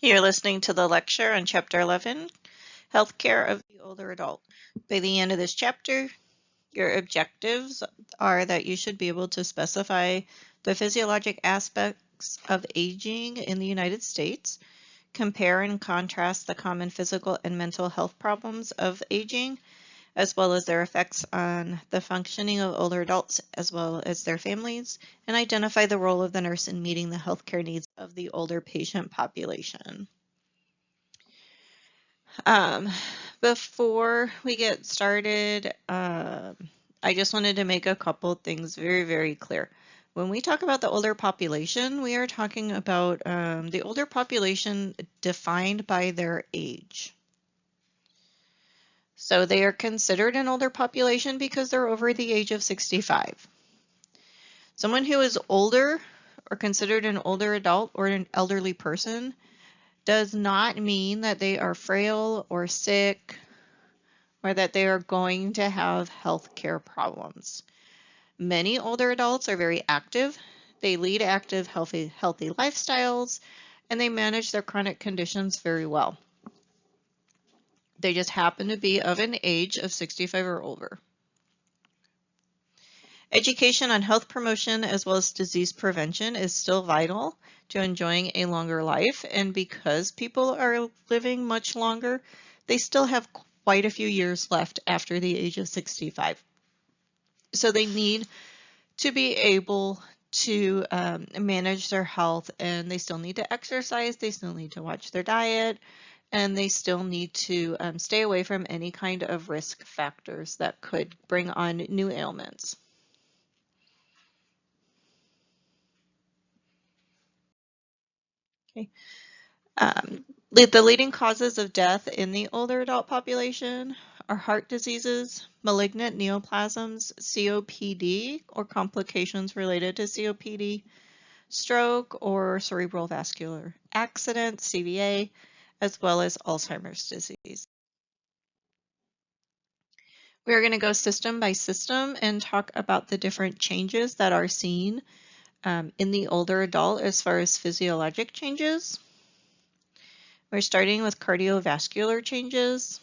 You're listening to the lecture on Chapter 11, Healthcare of the Older Adult. By the end of this chapter, your objectives are that you should be able to specify the physiologic aspects of aging in the United States, compare and contrast the common physical and mental health problems of aging, as well as their effects on the functioning of older adults as well as their families, and identify the role of the nurse in meeting the healthcare needs of the older patient population. Before we get started, I just wanted to make a couple things very, very clear. When we talk about the older population, we are talking about the older population defined by their age. So they are considered an older population because they're over the age of 65. Someone who is older or considered an older adult or an elderly person does not mean that they are frail or sick or that they are going to have health care problems. Many older adults are very active. They lead active, healthy lifestyles, and they manage their chronic conditions very well. They just happen to be of an age of 65 or older. Education on health promotion as well as disease prevention is still vital to enjoying a longer life, and because people are living much longer, they still have quite a few years left after the age of 65. So they need to be able to manage their health, and they still need to exercise, they still need to watch their diet, and they still need to stay away from any kind of risk factors that could bring on new ailments. Okay. The leading causes of death in the older adult population are heart diseases, malignant neoplasms, COPD or complications related to COPD, stroke or cerebral vascular accident, CVA, as well as Alzheimer's disease. We are going to go system by system and talk about the different changes that are seen in the older adult as far as physiologic changes. We're starting with cardiovascular changes.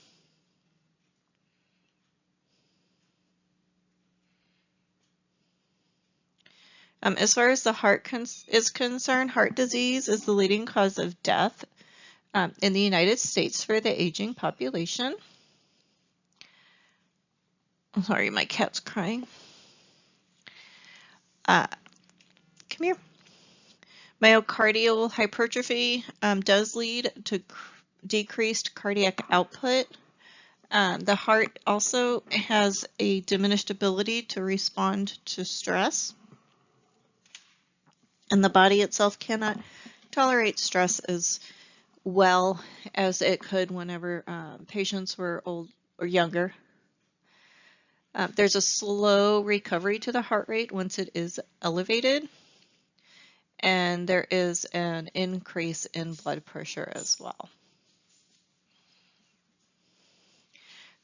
As far as the heart is concerned, heart disease is the leading cause of death in the United States for the aging population. I'm sorry, my cat's crying. Come here. Myocardial hypertrophy does lead to decreased cardiac output. The heart also has a diminished ability to respond to stress, and the body itself cannot tolerate stress as well as it could whenever patients were old or younger. There's a slow recovery to the heart rate once it is elevated, and there is an increase in blood pressure as well.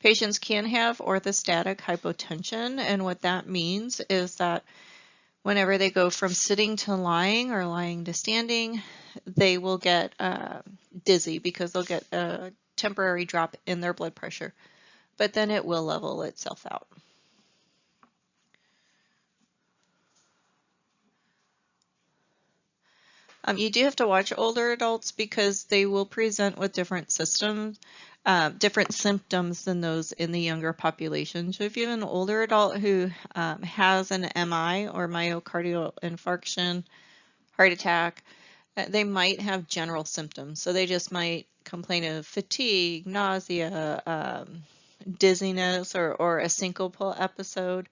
Patients can have orthostatic hypotension, and what that means is that whenever they go from sitting to lying or lying to standing, they will get dizzy because they'll get a temporary drop in their blood pressure, but then it will level itself out. You do have to watch older adults because they will present with different symptoms than those in the younger population. So if you have an older adult who has an MI or myocardial infarction, heart attack, they might have general symptoms. So they just might complain of fatigue, nausea, dizziness, or a syncopal episode,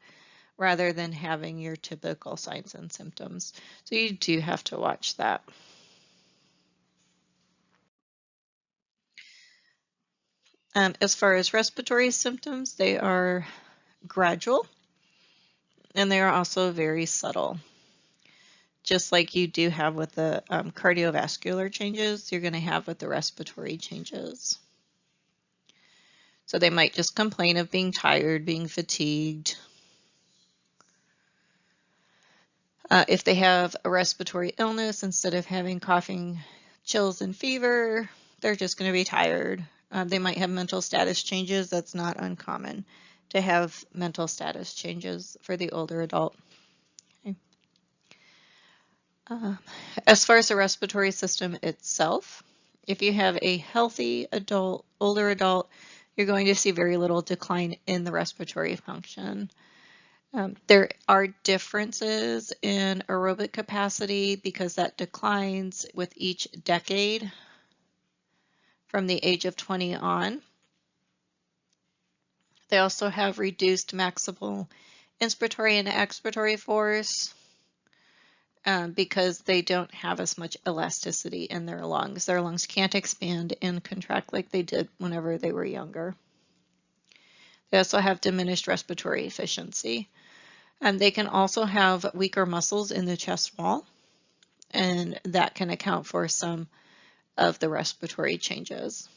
rather than having your typical signs and symptoms. So you do have to watch that. As far as respiratory symptoms, they are gradual, and they are also very subtle. Just like you do have with the cardiovascular changes, you're going to have with the respiratory changes. So they might just complain of being tired, being fatigued. If they have a respiratory illness, instead of having coughing, chills and fever, they're just going to be tired. They might have mental status changes. That's not uncommon to have mental status changes for the older adult. Okay. As far as the respiratory system itself, if you have a healthy adult, older adult, you're going to see very little decline in the respiratory function. There are differences in aerobic capacity because that declines with each decade from the age of 20 on. They also have reduced maximal inspiratory and expiratory force because they don't have as much elasticity in their lungs. Their lungs can't expand and contract like they did whenever they were younger. They also have diminished respiratory efficiency. They can also have weaker muscles in the chest wall, and that can account for some of the respiratory changes.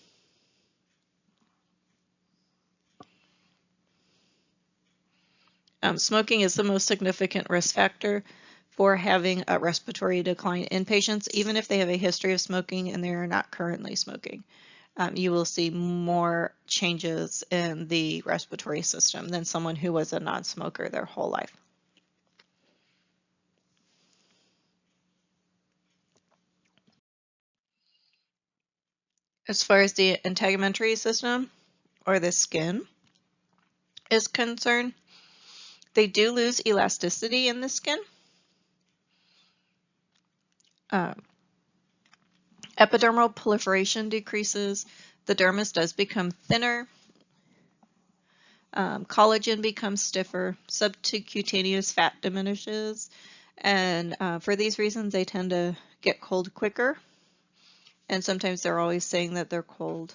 Smoking is the most significant risk factor for having a respiratory decline in patients, even if they have a history of smoking and they are not currently smoking. You will see more changes in the respiratory system than someone who was a non-smoker their whole life. As far as the integumentary system, or the skin, is concerned, they do lose elasticity in the skin. Epidermal proliferation decreases. The dermis does become thinner. Collagen becomes stiffer. Subcutaneous fat diminishes. And for these reasons, they tend to get cold quicker. And sometimes they're always saying that they're cold.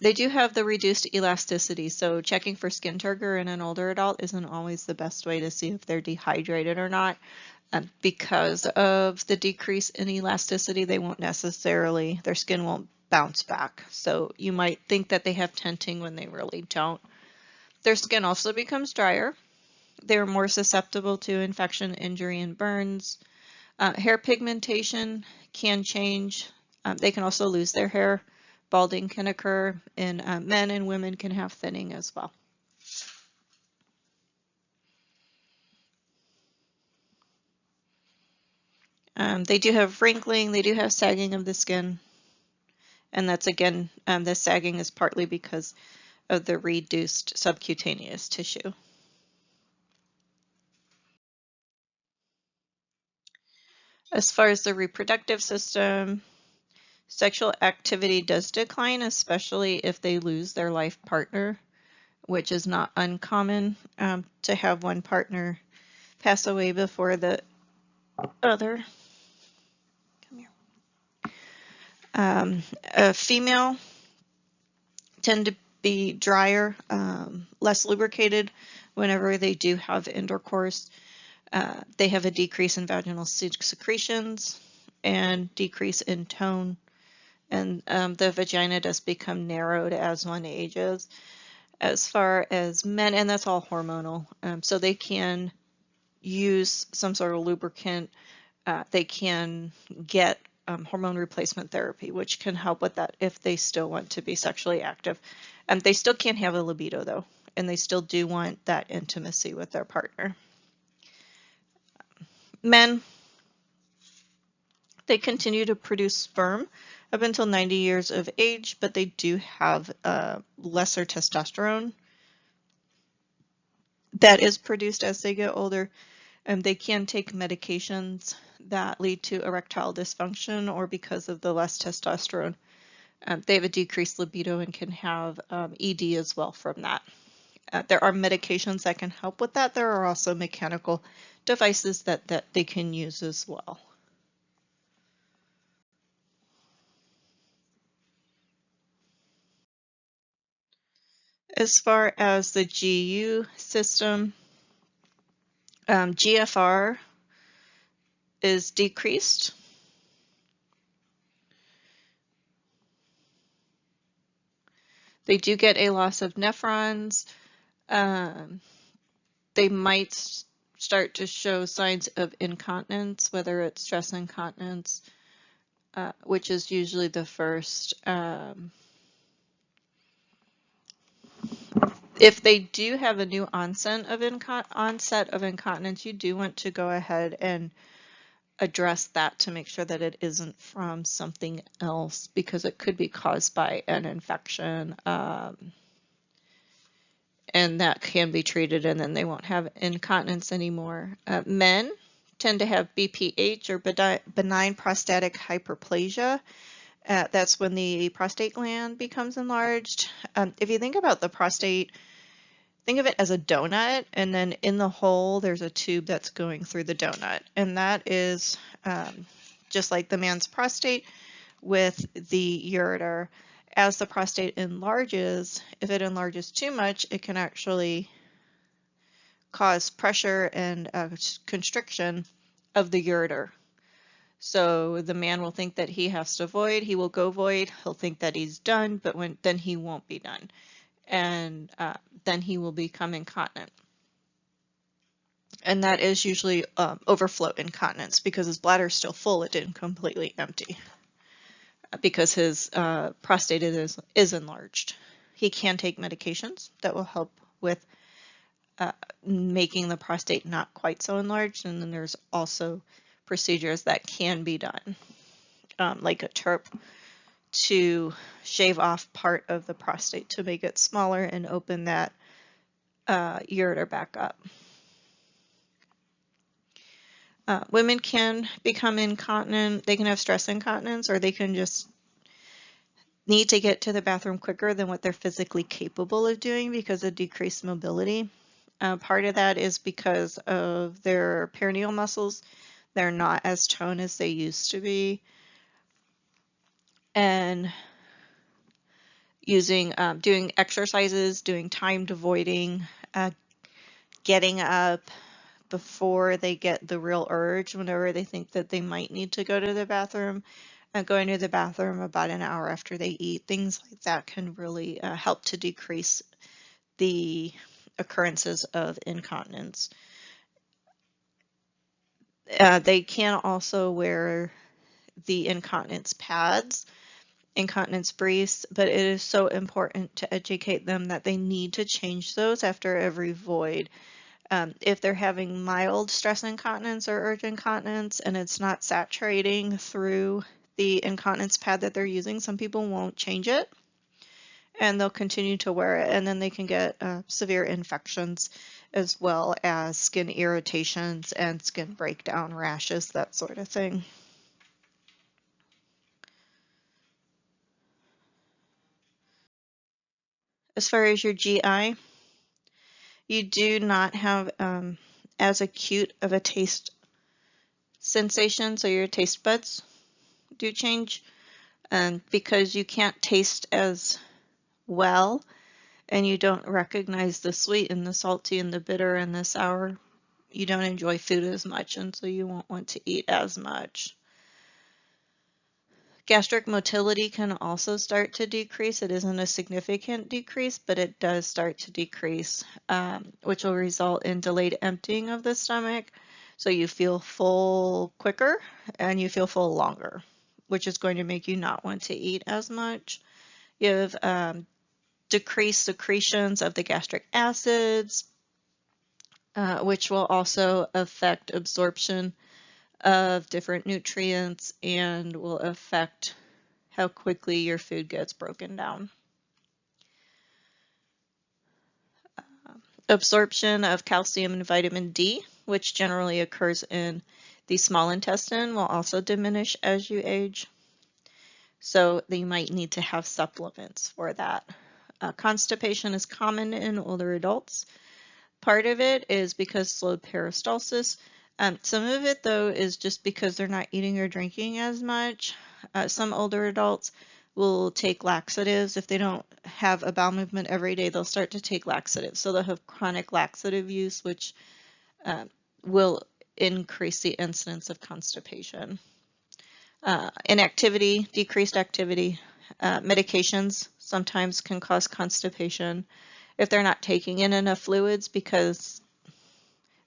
They do have the reduced elasticity, so checking for skin turgor in an older adult isn't always the best way to see if they're dehydrated or not. Because of the decrease in elasticity, they won't necessarily, their skin won't bounce back. So you might think that they have tenting when they really don't. Their skin also becomes drier. They're more susceptible to infection, injury, and burns. Hair pigmentation can change. They can also lose their hair. Balding can occur, and men and women can have thinning as well. They do have wrinkling, they do have sagging of the skin, and that's again, the sagging is partly because of the reduced subcutaneous tissue. As far as the reproductive system, sexual activity does decline, especially if they lose their life partner, which is not uncommon to have one partner pass away before the other. Come here. A female tend to be drier, less lubricated whenever they do have intercourse. They have a decrease in vaginal secretions and decrease in tone, and the vagina does become narrowed as one ages. As far as men, and that's all hormonal, so they can use some sort of lubricant. They can get hormone replacement therapy, which can help with that if they still want to be sexually active. They still can't have a libido though, and they still do want that intimacy with their partner. Men, they continue to produce sperm up until 90 years of age, but they do have lesser testosterone that is produced as they get older. They can take medications that lead to erectile dysfunction, or because of the less testosterone, they have a decreased libido and can have ED as well from that. There are medications that can help with that. There are also mechanical devices that they can use as well. As far as the GU system, GFR is decreased. They do get a loss of nephrons. They might start to show signs of incontinence, whether it's stress incontinence, which is usually the first. If they do have a new onset of incontinence, you do want to go ahead and address that to make sure that it isn't from something else, because it could be caused by an infection, and that can be treated, and then they won't have incontinence anymore. Men tend to have BPH, or benign prostatic hyperplasia. That's when the prostate gland becomes enlarged. If you think about the prostate, think of it as a donut, and then in the hole there's a tube that's going through the donut, and that is just like the man's prostate with the ureter. As the prostate enlarges, if it enlarges too much, it can actually cause pressure and constriction of the ureter. So the man will think that he has to void, he will go void, he'll think that he's done, but then he won't be done. And then he will become incontinent. And that is usually overflow incontinence, because his bladder is still full, it didn't completely empty, because his prostate is enlarged. He can take medications that will help with making the prostate not quite so enlarged, and then there's also procedures that can be done, like a TURP, to shave off part of the prostate to make it smaller and open that ureter back up. Women can become incontinent. They can have stress incontinence, or they can just need to get to the bathroom quicker than what they're physically capable of doing because of decreased mobility. Part of that is because of their perineal muscles. They're not as toned as they used to be. And doing exercises, doing timed voiding, getting up before they get the real urge, whenever they think that they might need to go to the bathroom, going to the bathroom about an hour after they eat, things like that can really help to decrease the occurrences of incontinence. They can also wear the incontinence pads, incontinence briefs, but it is so important to educate them that they need to change those after every void. If they're having mild stress incontinence or urge incontinence and it's not saturating through the incontinence pad that they're using, some people won't change it and they'll continue to wear it, and then they can get severe infections as well as skin irritations and skin breakdown, rashes, that sort of thing. As far as your GI, you do not have as acute of a taste sensation, so your taste buds do change, because you can't taste as well and you don't recognize the sweet and the salty and the bitter and the sour. You don't enjoy food as much, and so you won't want to eat as much. Gastric motility can also start to decrease. It isn't a significant decrease, but it does start to decrease, which will result in delayed emptying of the stomach. So you feel full quicker and you feel full longer, which is going to make you not want to eat as much. You have decreased secretions of the gastric acids, which will also affect absorption of different nutrients and will affect how quickly your food gets broken down. Absorption of calcium and vitamin D, which generally occurs in the small intestine, will also diminish as you age. So you might need to have supplements for that. Constipation is common in older adults. Part of it is because slowed peristalsis. Some of it, though, is just because they're not eating or drinking as much. Some older adults will take laxatives. If they don't have a bowel movement every day, they'll start to take laxatives. So they'll have chronic laxative use, which will increase the incidence of constipation. Inactivity, decreased activity, medications sometimes can cause constipation. If they're not taking in enough fluids because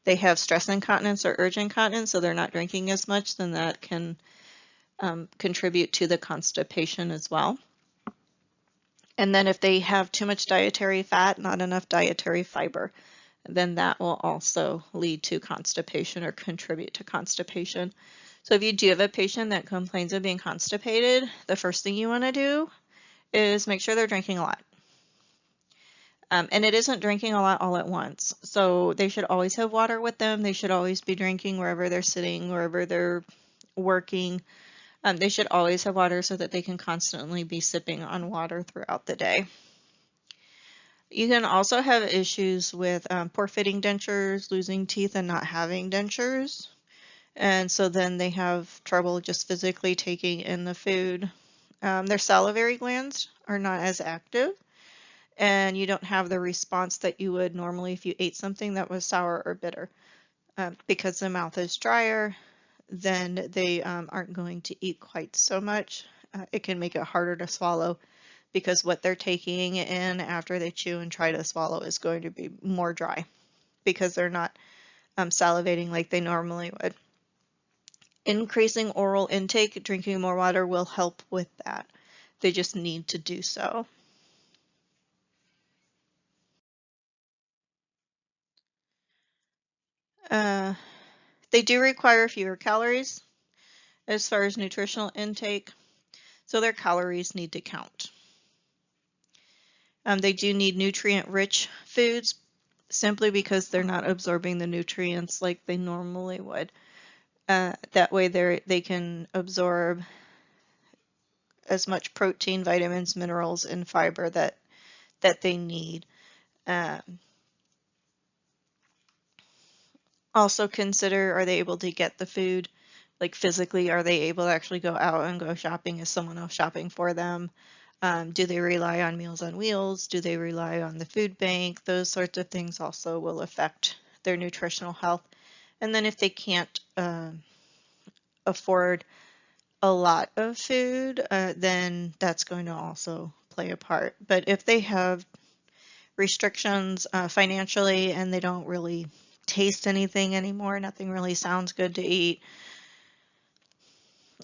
they have stress incontinence or urge incontinence, so they're not drinking as much, then that can contribute to the constipation as well. And then if they have too much dietary fat, not enough dietary fiber, then that will also lead to constipation or contribute to constipation. So if you do have a patient that complains of being constipated, the first thing you want to do is make sure they're drinking a lot. And it isn't drinking a lot all at once. So they should always have water with them. They should always be drinking wherever they're sitting, wherever they're working. They should always have water so that they can constantly be sipping on water throughout the day. You can also have issues with poor fitting dentures, losing teeth and not having dentures. And so then they have trouble just physically taking in the food. Their salivary glands are not as active, and you don't have the response that you would normally if you ate something that was sour or bitter. Because the mouth is drier, then they aren't going to eat quite so much. It can make it harder to swallow because what they're taking in after they chew and try to swallow is going to be more dry because they're not salivating like they normally would. Increasing oral intake, drinking more water will help with that. They just need to do so. They do require fewer calories as far as nutritional intake, so their calories need to count. They do need nutrient-rich foods simply because they're not absorbing the nutrients like they normally would. That way they can absorb as much protein, vitamins, minerals, and fiber that they need. Also consider, are they able to get the food? Like physically, are they able to actually go out and go shopping? Is someone else shopping for them? Do they rely on Meals on Wheels? Do they rely on the food bank? Those sorts of things also will affect their nutritional health. And then if they can't afford a lot of food, then that's going to also play a part. But if they have restrictions financially and they don't really taste anything anymore, nothing really sounds good to eat,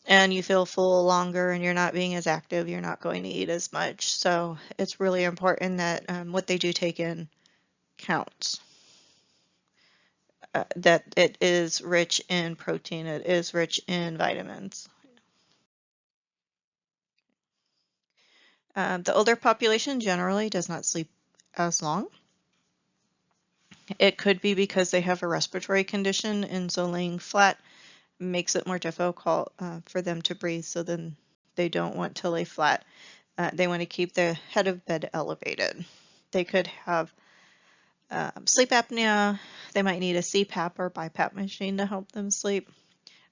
and you feel full longer and you're not being as active, you're not going to eat as much. So it's really important that what they do take in counts. That it is rich in protein, it is rich in vitamins. The older population generally does not sleep as long. It could be because they have a respiratory condition, and so laying flat makes it more difficult for them to breathe, so then they don't want to lay flat. They want to keep the head of bed elevated. They could have sleep apnea. They might need a CPAP or BiPAP machine to help them sleep,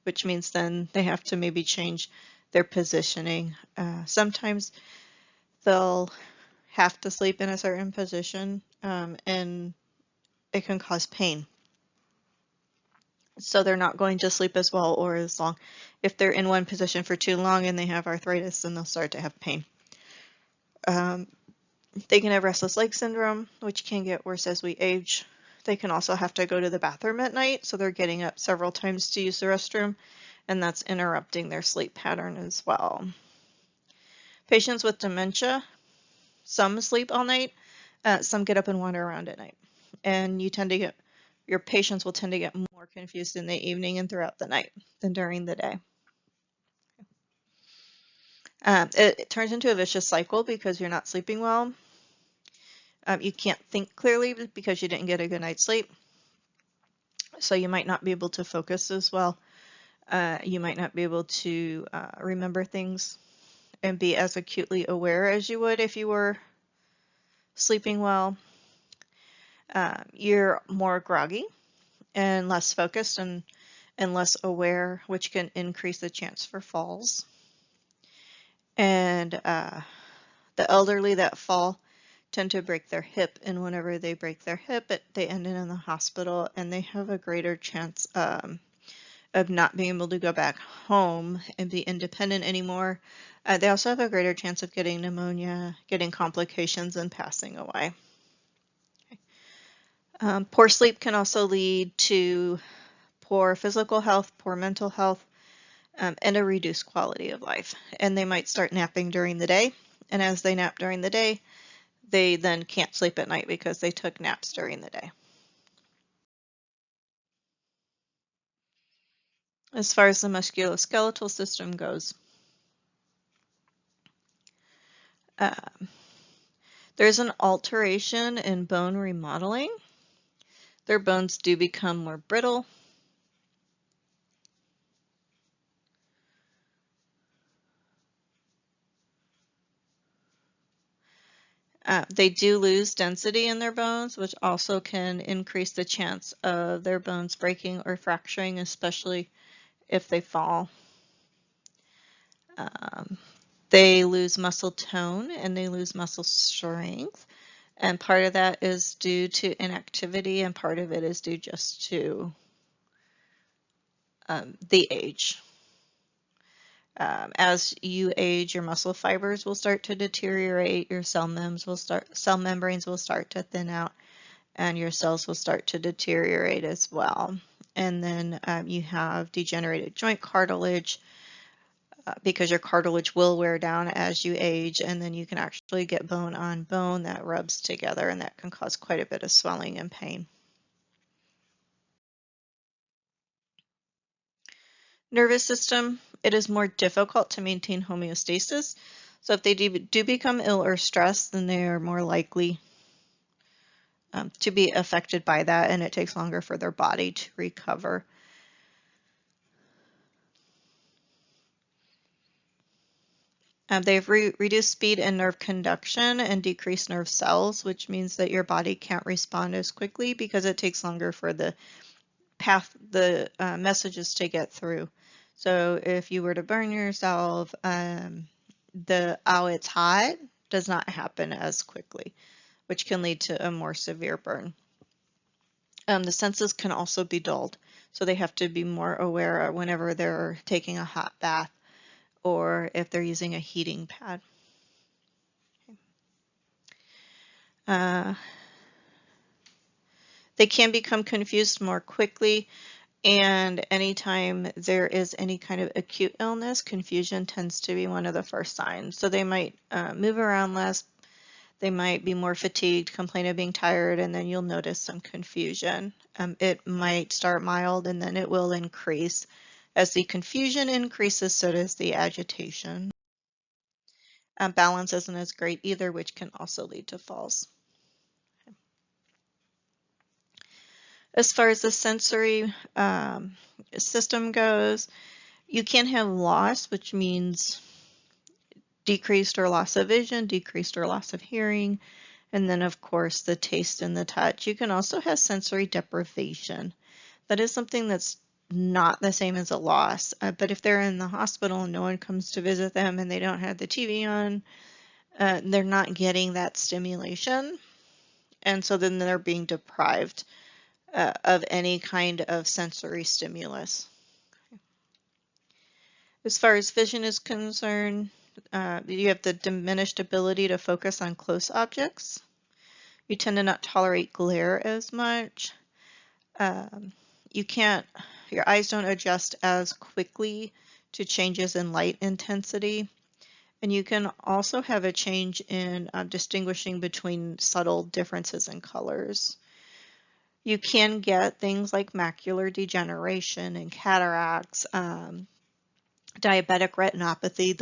which means then they have to maybe change their positioning. Sometimes they'll have to sleep in a certain position, and it can cause pain. So they're not going to sleep as well or as long. If they're in one position for too long and they have arthritis, then they'll start to have pain. They can have restless leg syndrome, which can get worse as we age. They can also have to go to the bathroom at night, so they're getting up several times to use the restroom, and that's interrupting their sleep pattern as well. Patients with dementia, some sleep all night, some get up and wander around at night. And your patients will tend to get more confused in the evening and throughout the night than during the day. It turns into a vicious cycle because you're not sleeping well. You can't think clearly because you didn't get a good night's sleep. So you might not be able to focus as well. You might not be able to remember things and be as acutely aware as you would if you were sleeping well. You're more groggy and less focused and less aware, which can increase the chance for falls. And the elderly that fall tend to break their hip, and whenever they break their hip, they end up in the hospital, and they have a greater chance of not being able to go back home and be independent anymore. They also have a greater chance of getting pneumonia, getting complications, and passing away. Poor sleep can also lead to poor physical health, poor mental health. and a reduced quality of life. And they might start napping during the day. And as they nap during the day, they then can't sleep at night because they took naps during the day. As far as the musculoskeletal system goes, there's an alteration in bone remodeling. Their bones do become more brittle. They do lose density in their bones, which also can increase the chance of their bones breaking or fracturing, especially if they fall. They lose muscle tone and they lose muscle strength. And part of that is due to inactivity, and part of it is due just to the age. As you age, your muscle fibers will start to deteriorate, your cell membranes will start to thin out, and your cells will start to deteriorate as well. And then you have degenerated joint cartilage because your cartilage will wear down as you age, and then you can actually get bone on bone that rubs together, and that can cause quite a bit of swelling and pain. Nervous system, it is more difficult to maintain homeostasis. So if they do become ill or stressed, then they are more likely to be affected by that, and it takes longer for their body to recover. They've reduced speed and nerve conduction and decreased nerve cells, which means that your body can't respond as quickly because it takes longer for the messages to get through. So if you were to burn yourself, the "ow, it's hot" does not happen as quickly, which can lead to a more severe burn. The senses can also be dulled, so they have to be more aware whenever they're taking a hot bath or if they're using a heating pad. They can become confused more quickly, and anytime there is any kind of acute illness, confusion tends to be one of the first signs. So they might move around less, they might be more fatigued, complain of being tired, and then you'll notice some confusion. It might start mild and then it will increase. As the confusion increases, so does the agitation. Balance isn't as great either, which can also lead to falls. As far as the sensory system goes, you can have loss, which means decreased or loss of vision, decreased or loss of hearing, and then of course the taste and the touch. You can also have sensory deprivation. That is something that's not the same as a loss, but if they're in the hospital and no one comes to visit them and they don't have the TV on, they're not getting that stimulation, and so then they're being deprived of any kind of sensory stimulus. As far as vision is concerned, you have the diminished ability to focus on close objects. You tend to not tolerate glare as much. Your eyes don't adjust as quickly to changes in light intensity. And you can also have a change in distinguishing between subtle differences in colors. You can get things like macular degeneration and cataracts, diabetic retinopathy.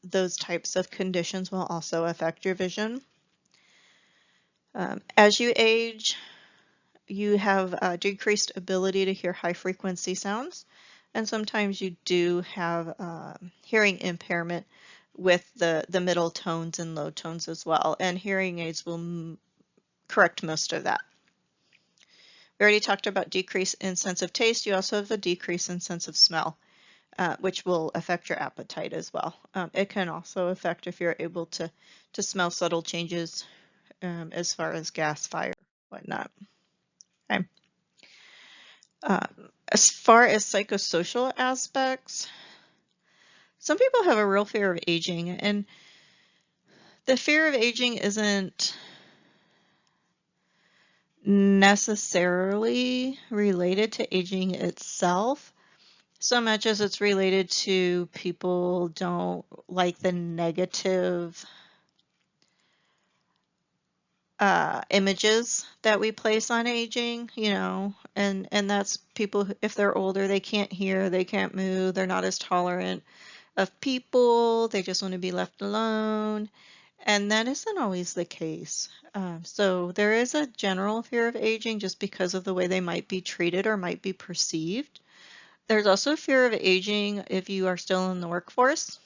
Those types of conditions will also affect your vision. As you age, you have a decreased ability to hear high frequency sounds, and sometimes you do have hearing impairment with the middle tones and low tones as well, and hearing aids will correct most of that. We already talked about decrease in sense of taste. You also have a decrease in sense of smell, which will affect your appetite as well. It can also affect if you're able to smell subtle changes as far as gas, fire, whatnot. Okay. As far as psychosocial aspects, some people have a real fear of aging, and the fear of aging isn't necessarily related to aging itself. so much as it's related to people don't like the negative images that we place on aging, you know, and that's people if they're older, they can't hear, they can't move, they're not as tolerant of people, they just want to be left alone, and that isn't always the case. So there is a general fear of aging just because of the way they might be treated or might be perceived. There's also fear of aging if you are still in the workforce.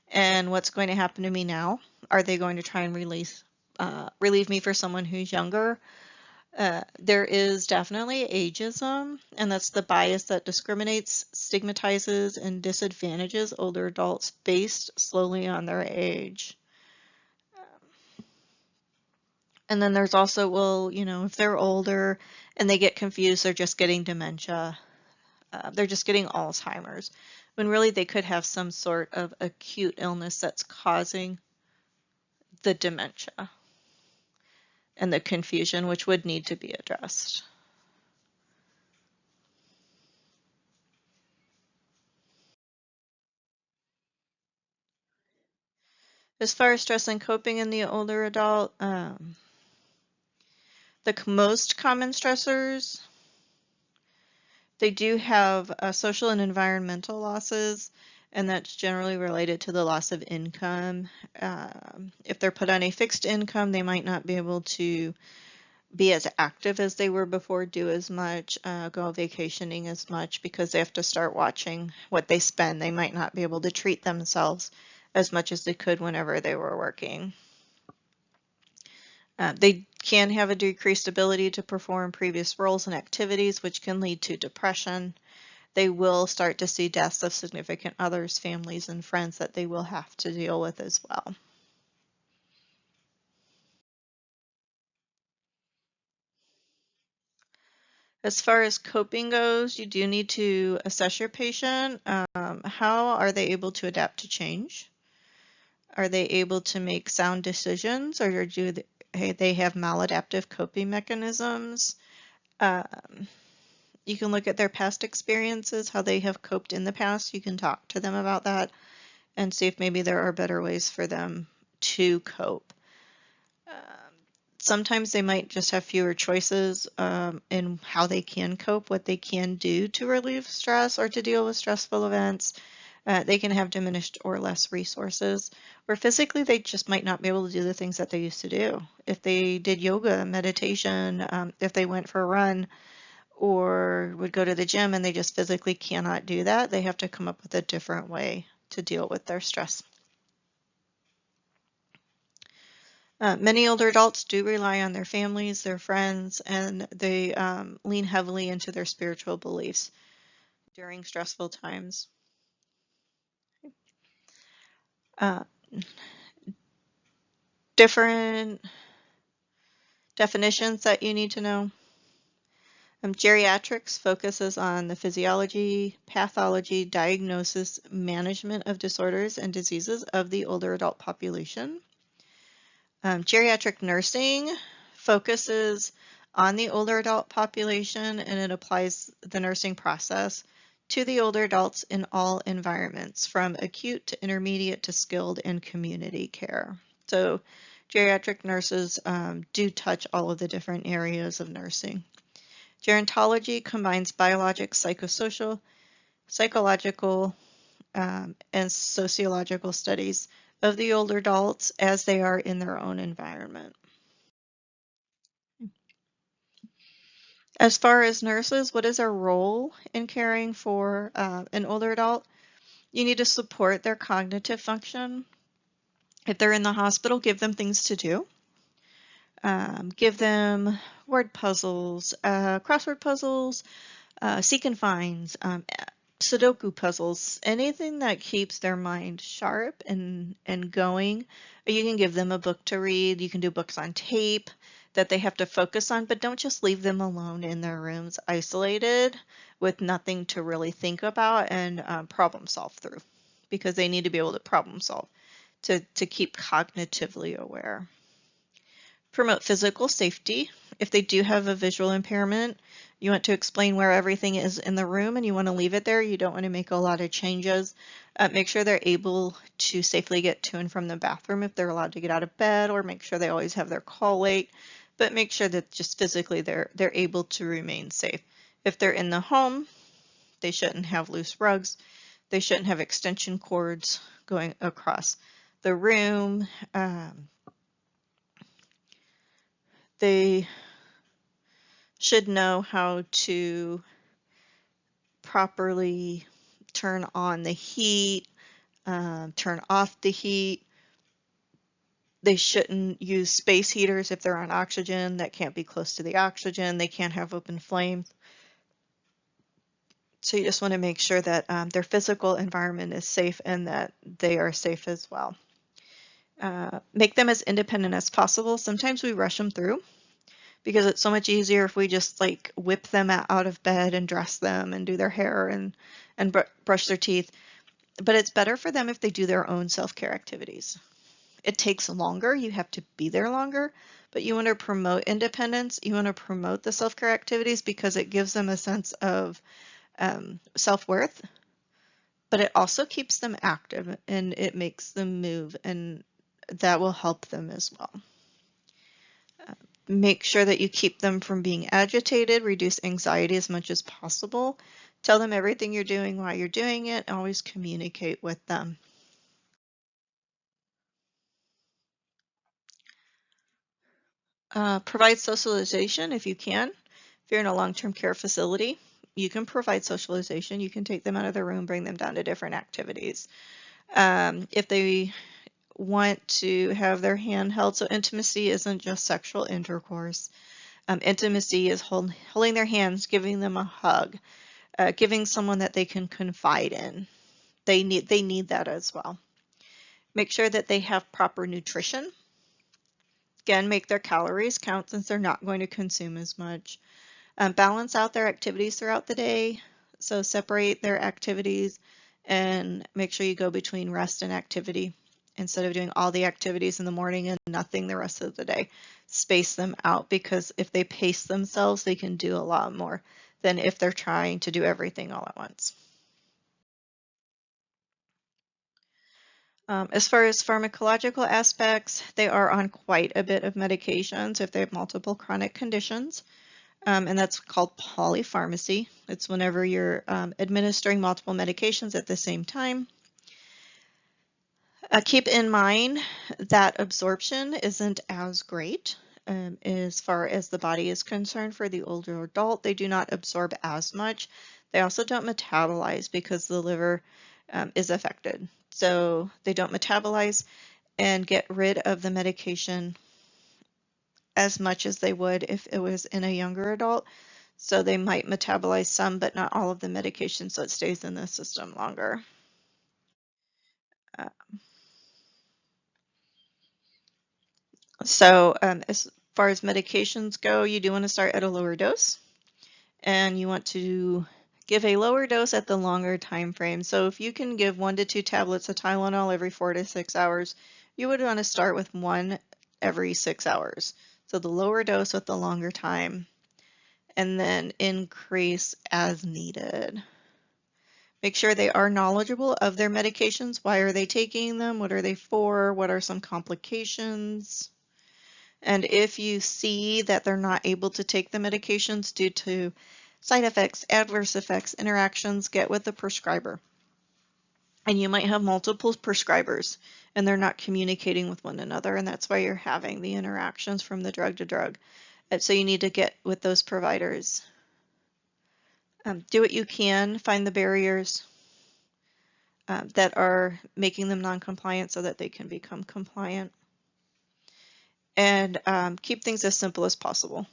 And what's going to happen to me now? Are they going to try and relieve me for someone who's younger? There is definitely ageism, and that's the bias that discriminates, stigmatizes, and disadvantages older adults based slowly on their age. And then there's also, well, you know, if they're older and they get confused, they're just getting dementia. They're just getting Alzheimer's, when really they could have some sort of acute illness that's causing the dementia and the confusion, which would need to be addressed. As far as stress and coping in the older adult, the most common stressors, they do have social and environmental losses, and that's generally related to the loss of income. If they're put on a fixed income, they might not be able to be as active as they were before, do as much, go vacationing as much because they have to start watching what they spend. They might not be able to treat themselves as much as they could whenever they were working. They can have a decreased ability to perform previous roles and activities, which can lead to depression. They will start to see deaths of significant others, families, and friends that they will have to deal with as well. As far as coping goes, you do need to assess your patient. How are they able to adapt to change? Are they able to make sound decisions, or do they have maladaptive coping mechanisms? You can look at their past experiences, how they have coped in the past. You can talk to them about that and see if maybe there are better ways for them to cope. Sometimes they might just have fewer choices in how they can cope, what they can do to relieve stress or to deal with stressful events. They can have diminished or less resources, or physically they just might not be able to do the things that they used to do. If they did yoga, meditation, if they went for a run or would go to the gym and they just physically cannot do that, they have to come up with a different way to deal with their stress. Many older adults do rely on their families, their friends, and they lean heavily into their spiritual beliefs during stressful times. Uh, Different definitions that you need to know. Geriatrics focuses on the physiology, pathology, diagnosis, management of disorders and diseases of the older adult population. Geriatric nursing focuses on the older adult population, and it applies the nursing process to the older adults in all environments, from acute to intermediate to skilled and community care. So geriatric nurses do touch all of the different areas of nursing. Gerontology combines biologic, psychosocial, psychological, and sociological studies of the older adults as they are in their own environment. As far as nurses, what is our role in caring for an older adult? You need to support their cognitive function. If they're in the hospital, give them things to do. Give them word puzzles, crossword puzzles, seek and finds, Sudoku puzzles, anything that keeps their mind sharp and going. You can give them a book to read. You can do books on tape that they have to focus on, but don't just leave them alone in their rooms, isolated, with nothing to really think about and problem solve through, because they need to be able to problem solve to keep cognitively aware. Promote physical safety. If they do have a visual impairment, you want to explain where everything is in the room and you want to leave it there. You don't want to make a lot of changes. Make sure they're able to safely get to and from the bathroom if they're allowed to get out of bed, or make sure they always have their call weight, but make sure that just physically they're able to remain safe. If they're in the home, they shouldn't have loose rugs. They shouldn't have extension cords going across the room. They should know how to properly turn on the heat, turn off the heat. They shouldn't use space heaters if they're on oxygen. That can't be close to the oxygen. They can't have open flames. So you just want to make sure that their physical environment is safe and that they are safe as well. Make them as independent as possible. Sometimes we rush them through because it's so much easier if we just like whip them out of bed and dress them and do their hair and brush their teeth. But it's better for them if they do their own self-care activities. It takes longer, you have to be there longer, but you want to promote independence. You want to promote the self-care activities because it gives them a sense of self-worth, but it also keeps them active and it makes them move, and that will help them as well. Make sure that you keep them from being agitated, reduce anxiety as much as possible. Tell them everything you're doing, why you're doing it, and always communicate with them. Provide socialization if you can. If you're in a long-term care facility, you can provide socialization. You can take them out of the room, bring them down to different activities. If they want to have their hand held, so intimacy isn't just sexual intercourse. Intimacy is holding their hands, giving them a hug, giving someone that they can confide in. They need that as well. Make sure that they have proper nutrition. Again, make their calories count since they're not going to consume as much. Balance out their activities throughout the day. So separate their activities and make sure you go between rest and activity instead of doing all the activities in the morning and nothing the rest of the day. Space them out, because if they pace themselves, they can do a lot more than if they're trying to do everything all at once. As far as pharmacological aspects, they are on quite a bit of medications if they have multiple chronic conditions, and that's called polypharmacy. It's whenever you're administering multiple medications at the same time. Keep in mind that absorption isn't as great as far as the body is concerned. For the older adult, they do not absorb as much. They also don't metabolize because the liver is affected. So they don't metabolize and get rid of the medication as much as they would if it was in a younger adult. So they might metabolize some, but not all of the medication, so it stays in the system longer. As far as medications go, you do want to start at a lower dose, and you want to give a lower dose at the longer time frame. So if you can give 1 to 2 tablets of Tylenol every 4 to 6 hours, you would want to start with 1 every 6 hours. So the lower dose with the longer time, and then increase as needed. Make sure they are knowledgeable of their medications. Why are they taking them? What are they for? What are some complications? And if you see that they're not able to take the medications due to side effects, adverse effects, interactions, get with the prescriber. And you might have multiple prescribers and they're not communicating with one another, and that's why you're having the interactions from the drug to drug. And so you need to get with those providers. Do what you can, find the barriers that are making them non-compliant so that they can become compliant. And keep things as simple as possible.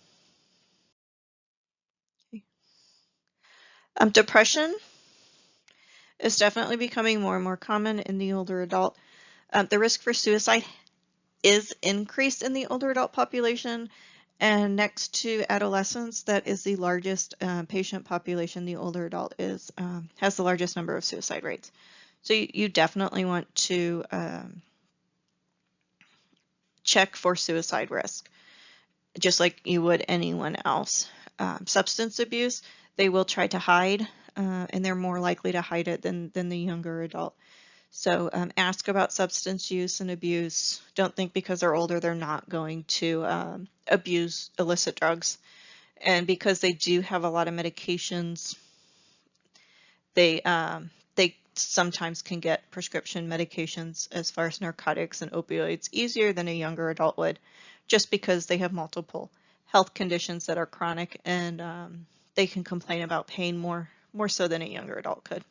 Depression is definitely becoming more and more common in the older adult. The risk for suicide is increased in the older adult population, and next to adolescents, that is the largest patient population. The older adult has the largest number of suicide rates. So you definitely want to check for suicide risk. just like you would anyone else. Substance abuse, they will try to hide, and they're more likely to hide it than the younger adult. So ask about substance use and abuse. Don't think because they're older they're not going to abuse illicit drugs. And because they do have a lot of medications, they sometimes can get prescription medications as far as narcotics and opioids easier than a younger adult would, just because they have multiple health conditions that are chronic, and they can complain about pain more so than a younger adult could.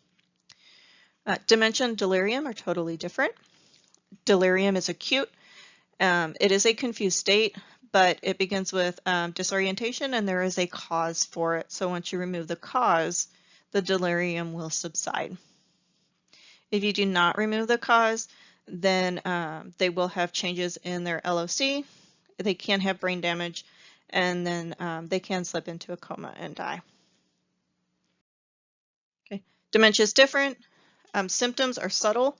Dementia and delirium are totally different. Delirium is acute. It is a confused state, but it begins with disorientation, and there is a cause for it. So once you remove the cause, the delirium will subside. If you do not remove the cause, then they will have changes in their LOC. They can have brain damage, and then they can slip into a coma and die. Okay. Dementia is different. Symptoms are subtle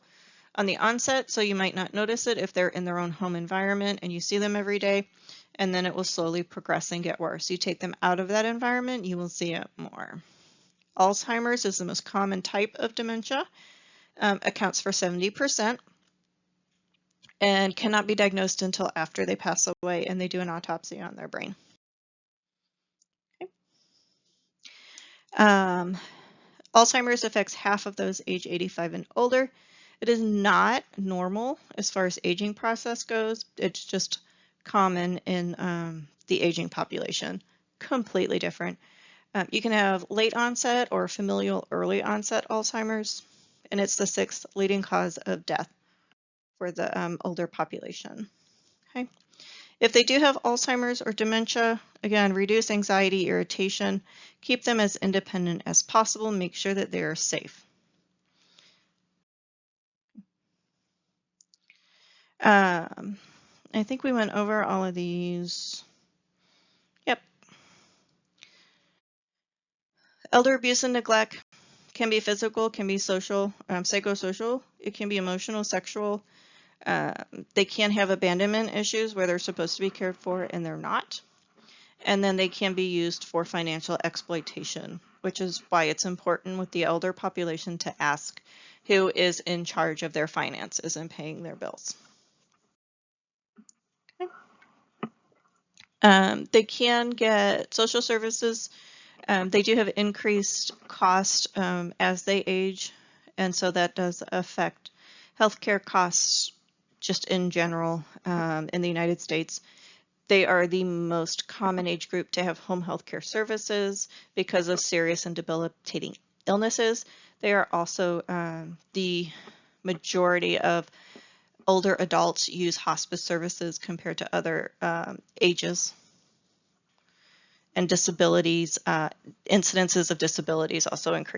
on the onset, so you might not notice it if they're in their own home environment and you see them every day, and then it will slowly progress and get worse. You take them out of that environment, you will see it more. Alzheimer's is the most common type of dementia, accounts for 70%, and cannot be diagnosed until after they pass away and they do an autopsy on their brain. Okay. Alzheimer's affects half of those age 85 and older. It is not normal as far as aging process goes. It's just common in the aging population. Completely different. You can have late onset or familial early onset Alzheimer's, and it's the 6th leading cause of death for the older population. Okay. If they do have Alzheimer's or dementia, again, reduce anxiety, irritation, keep them as independent as possible, make sure that they are safe. I think we went over all of these. Yep. Elder abuse and neglect can be physical, can be social, psychosocial. It can be emotional, sexual. They can have abandonment issues where they're supposed to be cared for and they're not. And then they can be used for financial exploitation, which is why it's important with the elder population to ask who is in charge of their finances and paying their bills. Okay. They can get social services. They do have increased cost as they age, and so that does affect healthcare costs just in general in the United States. They are the most common age group to have home health care services because of serious and debilitating illnesses. They are also the majority of older adults use hospice services compared to other ages. And disabilities, incidences of disabilities also increase.